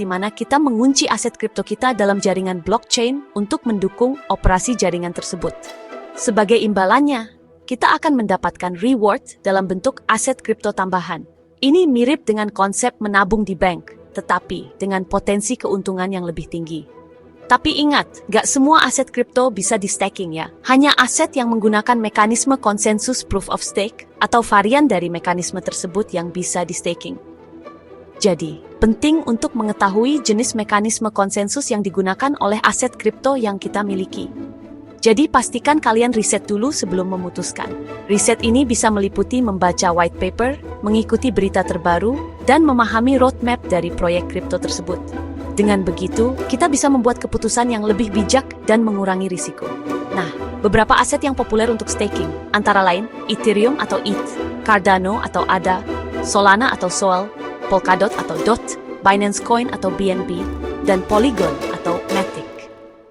di mana kita mengunci aset kripto kita dalam jaringan blockchain untuk mendukung operasi jaringan tersebut. Sebagai imbalannya, kita akan mendapatkan reward dalam bentuk aset kripto tambahan. Ini mirip dengan konsep menabung di bank, tetapi dengan potensi keuntungan yang lebih tinggi. Tapi ingat, gak semua aset kripto bisa di-staking ya. Hanya aset yang menggunakan mekanisme konsensus proof of stake atau varian dari mekanisme tersebut yang bisa di-staking. Jadi, penting untuk mengetahui jenis mekanisme konsensus yang digunakan oleh aset kripto yang kita miliki. Jadi pastikan kalian riset dulu sebelum memutuskan. Riset ini bisa meliputi membaca white paper, mengikuti berita terbaru, dan memahami roadmap dari proyek kripto tersebut. Dengan begitu, kita bisa membuat keputusan yang lebih bijak dan mengurangi risiko. Nah, beberapa aset yang populer untuk staking, antara lain Ethereum atau ETH, Cardano atau ADA, Solana atau SOL, Polkadot atau DOT, Binance Coin atau BNB, dan Polygon atau Matic.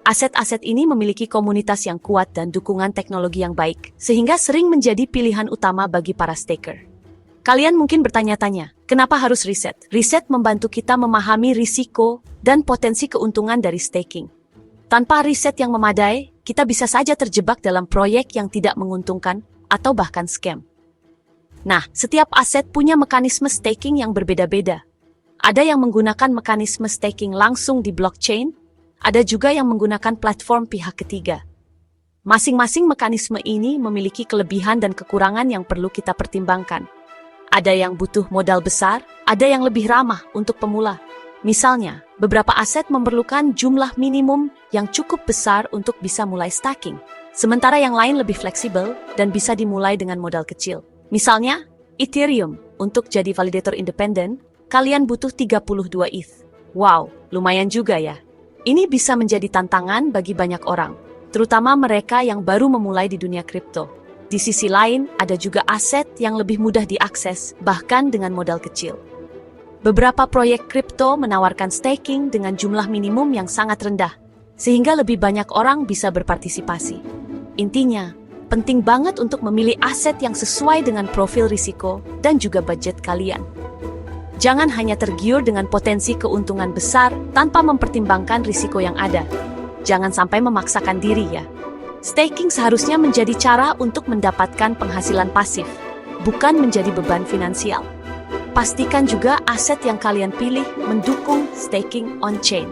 Aset-aset ini memiliki komunitas yang kuat dan dukungan teknologi yang baik, sehingga sering menjadi pilihan utama bagi para staker. Kalian mungkin bertanya-tanya, kenapa harus riset? Riset membantu kita memahami risiko dan potensi keuntungan dari staking. Tanpa riset yang memadai, kita bisa saja terjebak dalam proyek yang tidak menguntungkan atau bahkan scam. Nah, setiap aset punya mekanisme staking yang berbeda-beda. Ada yang menggunakan mekanisme staking langsung di blockchain, ada juga yang menggunakan platform pihak ketiga. Masing-masing mekanisme ini memiliki kelebihan dan kekurangan yang perlu kita pertimbangkan. Ada yang butuh modal besar, ada yang lebih ramah untuk pemula. Misalnya, beberapa aset memerlukan jumlah minimum yang cukup besar untuk bisa mulai staking. Sementara yang lain lebih fleksibel dan bisa dimulai dengan modal kecil. Misalnya, Ethereum, untuk jadi validator independen, kalian butuh 32 ETH. Wow, lumayan juga ya. Ini bisa menjadi tantangan bagi banyak orang, terutama mereka yang baru memulai di dunia kripto. Di sisi lain, ada juga aset yang lebih mudah diakses, bahkan dengan modal kecil. Beberapa proyek kripto menawarkan staking dengan jumlah minimum yang sangat rendah, sehingga lebih banyak orang bisa berpartisipasi. Intinya, penting banget untuk memilih aset yang sesuai dengan profil risiko dan juga budget kalian. Jangan hanya tergiur dengan potensi keuntungan besar tanpa mempertimbangkan risiko yang ada. Jangan sampai memaksakan diri ya. Staking seharusnya menjadi cara untuk mendapatkan penghasilan pasif, bukan menjadi beban finansial. Pastikan juga aset yang kalian pilih mendukung staking on-chain.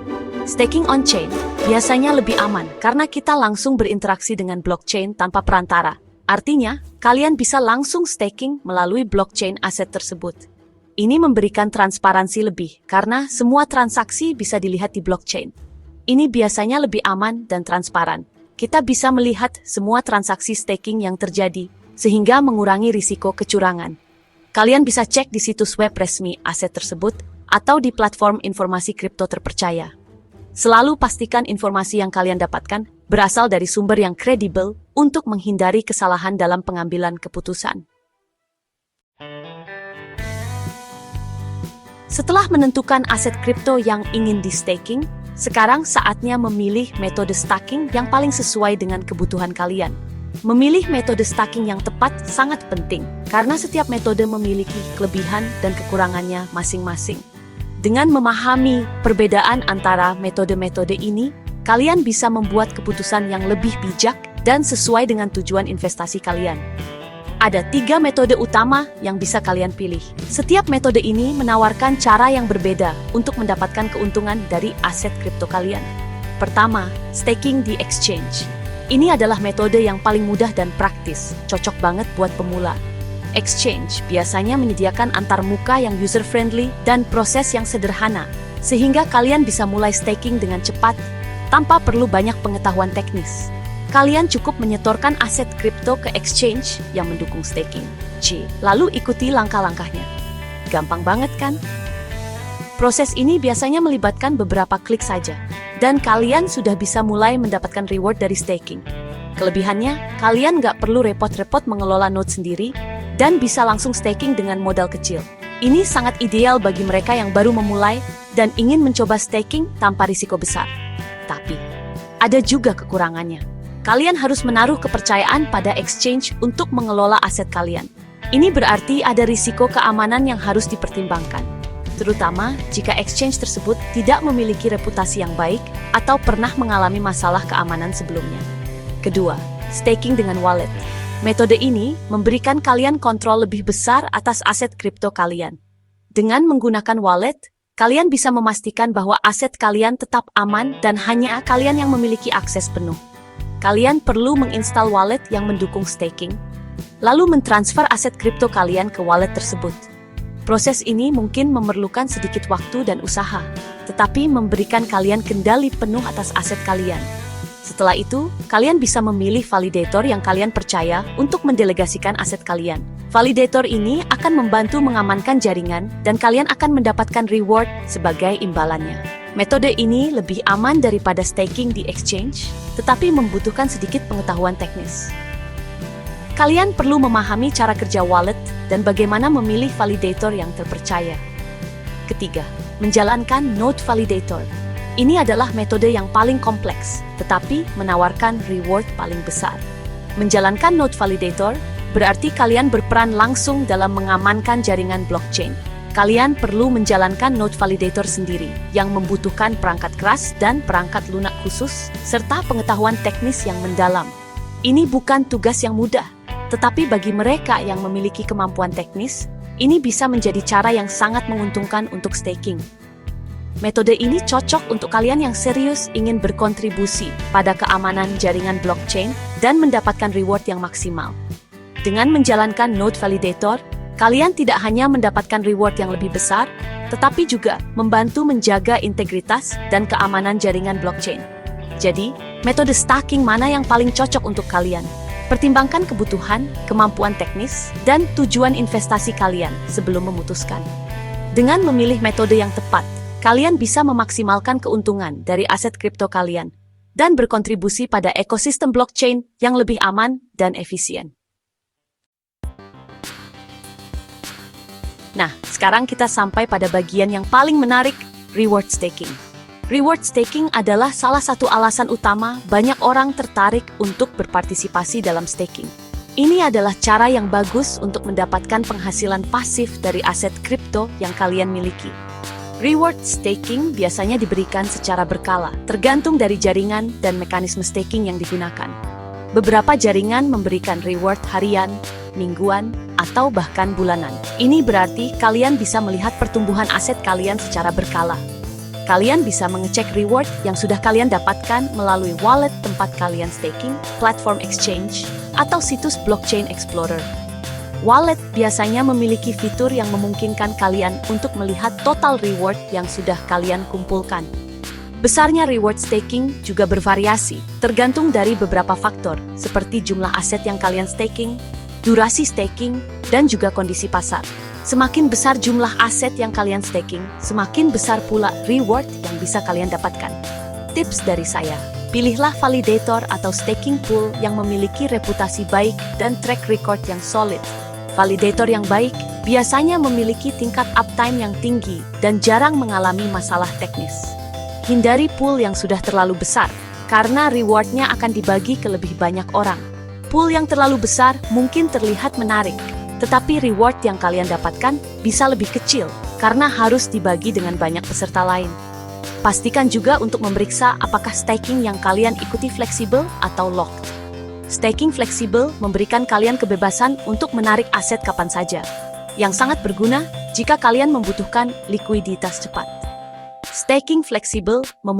Staking on-chain biasanya lebih aman karena kita langsung berinteraksi dengan blockchain tanpa perantara. Artinya, kalian bisa langsung staking melalui blockchain aset tersebut. Ini memberikan transparansi lebih karena semua transaksi bisa dilihat di blockchain. Ini biasanya lebih aman dan transparan. Kita bisa melihat semua transaksi staking yang terjadi, sehingga mengurangi risiko kecurangan. Kalian bisa cek di situs web resmi aset tersebut atau di platform informasi kripto terpercaya. Selalu pastikan informasi yang kalian dapatkan berasal dari sumber yang kredibel untuk menghindari kesalahan dalam pengambilan keputusan. Setelah menentukan aset kripto yang ingin di-staking, sekarang saatnya memilih metode staking yang paling sesuai dengan kebutuhan kalian. Memilih metode staking yang tepat sangat penting, karena setiap metode memiliki kelebihan dan kekurangannya masing-masing. Dengan memahami perbedaan antara metode-metode ini, kalian bisa membuat keputusan yang lebih bijak dan sesuai dengan tujuan investasi kalian. Ada 3 metode utama yang bisa kalian pilih. Setiap metode ini menawarkan cara yang berbeda untuk mendapatkan keuntungan dari aset kripto kalian. Pertama, staking di exchange. Ini adalah metode yang paling mudah dan praktis, cocok banget buat pemula. Exchange biasanya menyediakan antarmuka yang user-friendly dan proses yang sederhana, sehingga kalian bisa mulai staking dengan cepat tanpa perlu banyak pengetahuan teknis. Kalian cukup menyetorkan aset kripto ke exchange yang mendukung staking. Lalu ikuti langkah-langkahnya. Gampang banget kan? Proses ini biasanya melibatkan beberapa klik saja, dan kalian sudah bisa mulai mendapatkan reward dari staking. Kelebihannya, kalian nggak perlu repot-repot mengelola node sendiri, dan bisa langsung staking dengan modal kecil. Ini sangat ideal bagi mereka yang baru memulai dan ingin mencoba staking tanpa risiko besar. Tapi, ada juga kekurangannya. Kalian harus menaruh kepercayaan pada exchange untuk mengelola aset kalian. Ini berarti ada risiko keamanan yang harus dipertimbangkan. terutama jika exchange tersebut tidak memiliki reputasi yang baik atau pernah mengalami masalah keamanan sebelumnya. Kedua, staking dengan wallet. Metode ini memberikan kalian kontrol lebih besar atas aset kripto kalian. Dengan menggunakan wallet, kalian bisa memastikan bahwa aset kalian tetap aman dan hanya kalian yang memiliki akses penuh. Kalian perlu menginstal wallet yang mendukung staking, lalu mentransfer aset kripto kalian ke wallet tersebut. Proses ini mungkin memerlukan sedikit waktu dan usaha, tetapi memberikan kalian kendali penuh atas aset kalian. Setelah itu, kalian bisa memilih validator yang kalian percaya untuk mendelegasikan aset kalian. Validator ini akan membantu mengamankan jaringan dan kalian akan mendapatkan reward sebagai imbalannya. Metode ini lebih aman daripada staking di exchange, tetapi membutuhkan sedikit pengetahuan teknis. Kalian perlu memahami cara kerja wallet dan bagaimana memilih validator yang terpercaya. Ketiga, menjalankan node validator. Ini adalah metode yang paling kompleks, tetapi menawarkan reward paling besar. Menjalankan node validator berarti kalian berperan langsung dalam mengamankan jaringan blockchain. Kalian perlu menjalankan node validator sendiri, yang membutuhkan perangkat keras dan perangkat lunak khusus, serta pengetahuan teknis yang mendalam. Ini bukan tugas yang mudah, tetapi bagi mereka yang memiliki kemampuan teknis, ini bisa menjadi cara yang sangat menguntungkan untuk staking. Metode ini cocok untuk kalian yang serius ingin berkontribusi pada keamanan jaringan blockchain dan mendapatkan reward yang maksimal. Dengan menjalankan node validator, kalian tidak hanya mendapatkan reward yang lebih besar, tetapi juga membantu menjaga integritas dan keamanan jaringan blockchain. Jadi, metode staking mana yang paling cocok untuk kalian? Pertimbangkan kebutuhan, kemampuan teknis, dan tujuan investasi kalian sebelum memutuskan. Dengan memilih metode yang tepat, kalian bisa memaksimalkan keuntungan dari aset kripto kalian dan berkontribusi pada ekosistem blockchain yang lebih aman dan efisien. Nah, sekarang kita sampai pada bagian yang paling menarik, reward staking. Reward staking adalah salah satu alasan utama banyak orang tertarik untuk berpartisipasi dalam staking. Ini adalah cara yang bagus untuk mendapatkan penghasilan pasif dari aset kripto yang kalian miliki. Reward staking biasanya diberikan secara berkala, tergantung dari jaringan dan mekanisme staking yang digunakan. Beberapa jaringan memberikan reward harian, mingguan, atau bahkan bulanan. Ini berarti kalian bisa melihat pertumbuhan aset kalian secara berkala. Kalian bisa mengecek reward yang sudah kalian dapatkan melalui wallet tempat kalian staking, platform exchange, atau situs blockchain explorer. Wallet biasanya memiliki fitur yang memungkinkan kalian untuk melihat total reward yang sudah kalian kumpulkan. Besarnya reward staking juga bervariasi, tergantung dari beberapa faktor, seperti jumlah aset yang kalian staking, durasi staking, dan juga kondisi pasar. Semakin besar jumlah aset yang kalian staking, semakin besar pula reward yang bisa kalian dapatkan. Tips dari saya, pilihlah validator atau staking pool yang memiliki reputasi baik dan track record yang solid. Validator yang baik biasanya memiliki tingkat uptime yang tinggi dan jarang mengalami masalah teknis. Hindari pool yang sudah terlalu besar, karena rewardnya akan dibagi ke lebih banyak orang. Pool yang terlalu besar mungkin terlihat menarik, tetapi reward yang kalian dapatkan bisa lebih kecil, karena harus dibagi dengan banyak peserta lain. Pastikan juga untuk memeriksa apakah staking yang kalian ikuti fleksibel atau locked. Staking fleksibel memberikan kalian kebebasan untuk menarik aset kapan saja, yang sangat berguna jika kalian membutuhkan likuiditas cepat. Staking fleksibel